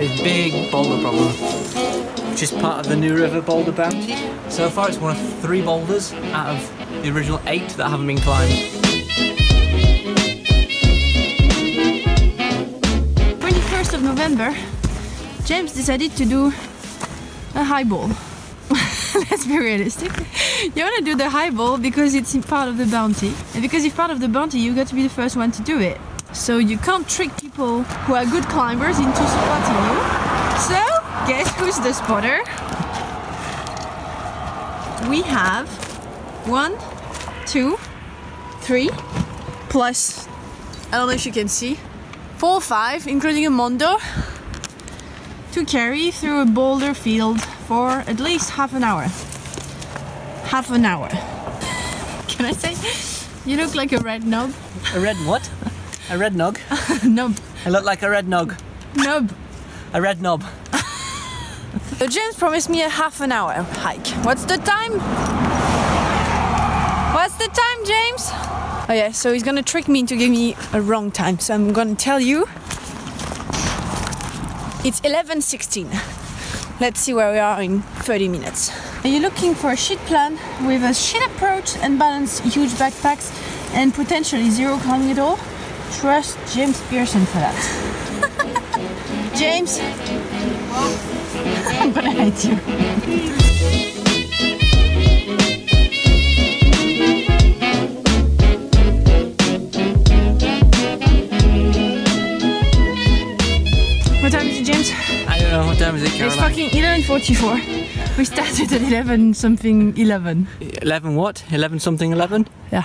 this big boulder problem, which is part of the new River Boulder Bounty. So far it's one of 3 boulders out of the original 8 that haven't been climbed. 21st of November, James decided to do a highball. Let's be realistic. You want to do the highball because it's part of the bounty. And because it's part of the bounty, you got to be the first one to do it. So you can't trick people who are good climbers into spotting you. So, guess who's the spotter? We have 1, 2, 3, plus, I don't know if you can see, 4, 5, including a Mondo, to carry through a boulder field for at least half an hour. Half an hour. Can I say? You look like a red knob. A red what? A red nog? Knob. I look like a red nog. Knob. A red knob. So James promised me a half an hour hike. What's the time? What's the time, James? Oh yeah, so he's gonna trick me into giving me a wrong time. So I'm gonna tell you. It's 11:16. Let's see where we are in 30 minutes. Are you looking for a shit plan with a shit approach and balance huge backpacks and potentially zero climbing at all? Trust James Pearson for that. James, I'm gonna hate you. What time is it, James? I don't know, what time is it, Caroline? It's fucking 11:44. We started at 11 something 11. 11 what? 11 something 11? Yeah.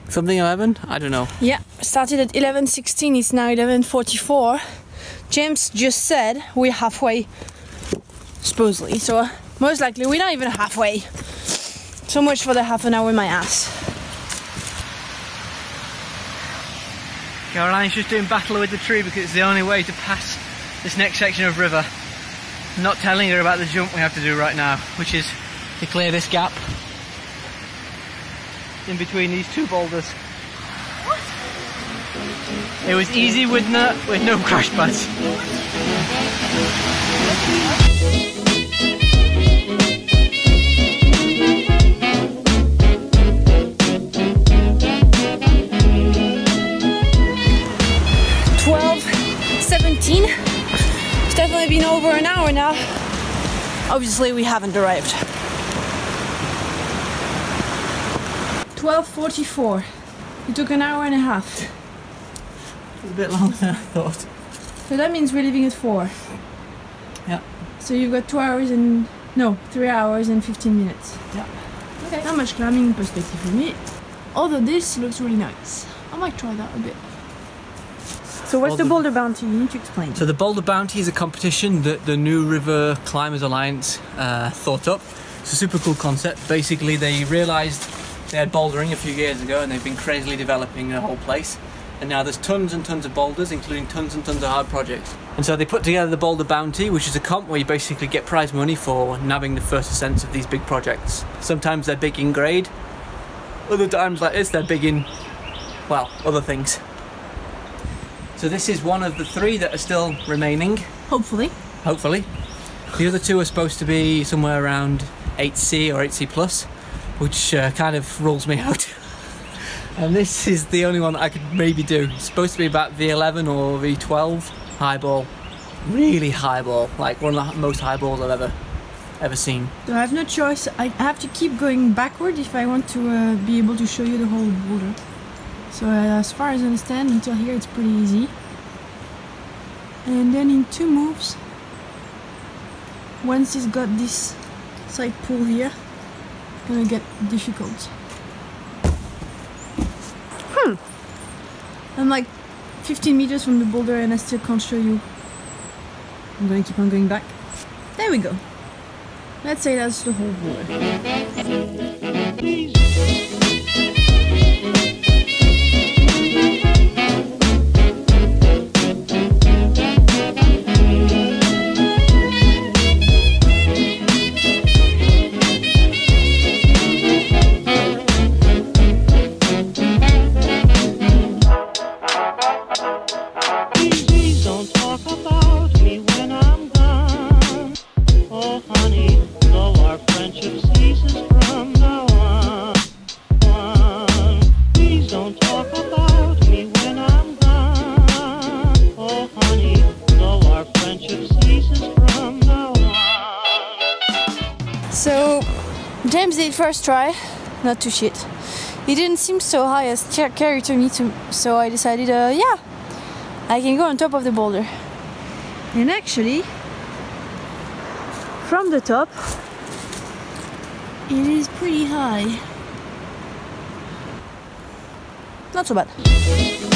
Something 11? I don't know. Yeah, started at 11:16, it's now 11:44. James just said we're halfway, supposedly, so most likely we're not even halfway. So much for the half an hour in my ass. Caroline's just doing battle with the tree because it's the only way to pass this next section of river. I'm not telling her about the jump we have to do right now, which is to clear this gap in between these 2 boulders. What? It was easy with no crash pads. It's definitely been over an hour now. Obviously we haven't arrived. 12:44. It took an hour and a half. It's a bit longer than I thought. So that means we're leaving at 4. Yeah. So you've got 2 hours and... no, 3 hours and 15 minutes. Yeah. Okay. Not much climbing perspective for me. Although this looks really nice. I might try that a bit. So what's the Boulder Bounty? You need to explain. So the Boulder Bounty is a competition that the New River Climbers Alliance thought up. It's a super cool concept. Basically they realised they had bouldering a few years ago and they've been crazily developing the whole place. And now there's tons and tons of boulders, including tons and tons of hard projects. And so they put together the Boulder Bounty, which is a comp where you basically get prize money for nabbing the first ascents of these big projects. Sometimes they're big in grade, other times like this they're big in, well, other things. So this is one of the 3 that are still remaining. Hopefully. Hopefully. The other 2 are supposed to be somewhere around 8C or 8C+, which kind of rules me out. And this is the only one that I could maybe do. It's supposed to be about V11 or V12 highball. Really highball, like one of the most highballs I've ever seen. So I have no choice. I have to keep going backward if I want to be able to show you the whole boulder. So as far as I understand, until here it's pretty easy. And then in 2 moves, once it's got this side pull here, it's gonna get difficult. I'm like 15 meters from the boulder and I still can't show you. I'm gonna keep on going back. There we go. Let's say that's the whole boulder. Don't talk about me when I'm James did first try, not too shit. It didn't seem so high as Caro told me to, so I decided, yeah, I can go on top of the boulder. And actually, from the top, it is pretty high. Not so bad.